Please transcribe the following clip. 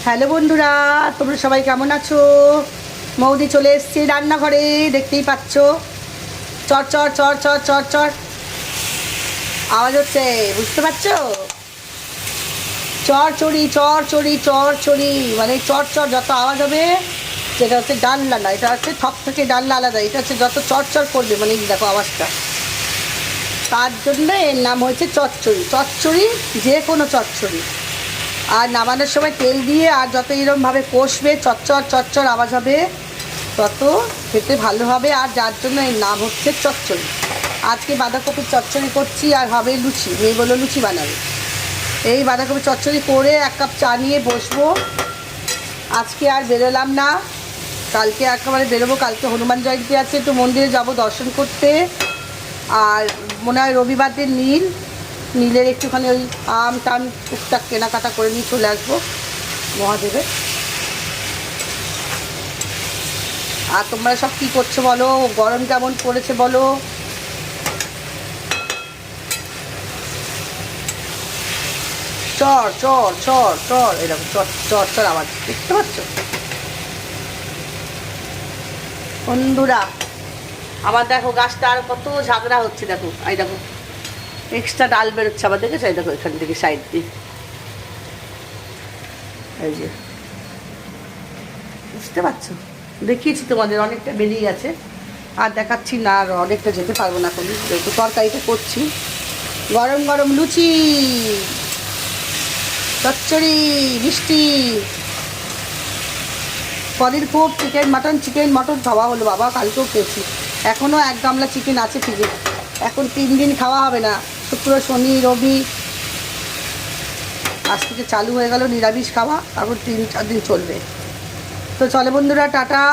Hello বন্ধুরা, তোমরা সবাই কেমন আছো? মৌদি চলে এসছে রান্নাঘরে, দেখতেই পাচ্ছ। চর চর চর চর চর চর আওয়াজ হচ্ছে, বুঝতে পারছো? চর চড়ি চর চড়ি চর চড়ি মানে চর চর যত আওয়াজ হবে, যেটা হচ্ছে ডালনা না, এটা হচ্ছে থপ থেকে ডালনা আলাদা। এটা হচ্ছে যত চর চর করবে, মানে দেখো আওয়াজটা, তার জন্য এর নাম হয়েছে চচ্চড়ি। চচ্চড়ি যে কোনো চচ্চড়ি। আর নামানোর সময় তেল দিয়ে আর যত এরমভাবে কষবে, চচ্চর চচ্চর আওয়াজ হবে, তত খেতে ভালো হবে। আর যার জন্য এর নাম হচ্ছে চচ্চড়ি। আজকে বাঁধাকপির চচ্চড়ি করছি, আর হবে লুচি। মেয়ে বললো লুচি বানাবে। এই বাঁধাকপির চচ্চড়ি করে 1 কাপ চা নিয়ে বসবো। আজকে আর বেরোলাম না, কালকে একেবারে বেরোবো। কালকে হনুমান জয়ন্তী আছে, একটু মন্দিরে যাব দর্শন করতে। আর মনে হয় রবিবার দিন নীলের একটুখানি ওই আম টাম টুকটাক কেনাকাটা করে নিয়ে চলে আসবো মহাদেবের। আর তোমরা সব কী করছো বলো? গরম কেমন পড়েছে বলো? চর চর চর চর এরকম চর চর চর আওয়াজ দেখতে পাচ্ছ বন্ধুরা? আবার দেখো গাছটা আর কত ঝাগড়া হচ্ছে, দেখো এই দেখো এক্সট্রা ডাল বেরোচ্ছে আবার, দেখেছো? এই দেখো এখান থেকে সাইড দিয়ে, এই যে, বুঝতে পারছো? দেখিয়েছি তোমাদের, অনেকটা বেরিয়ে গেছে। আর দেখাচ্ছি না, আর অনেকটা যেতে পারবো না। কোনো একটু তরকারিটা করছি, গরম গরম লুচি, চচ্চড়ি, মিষ্টি, পনির খুব, চিকেন মটন খাওয়া হলো বাবা, কালকেও খেয়েছি। এখনও 1 গামলা চিকেন আছে ফ্রিজে। এখন 3 দিন খাওয়া হবে না, শুক্র শনি রবি। আজ থেকে চালু হয়ে গেল নিরামিষ খাওয়া, এখন 3-4 দিন চলবে। তো চলে বন্ধুরা, টাটা।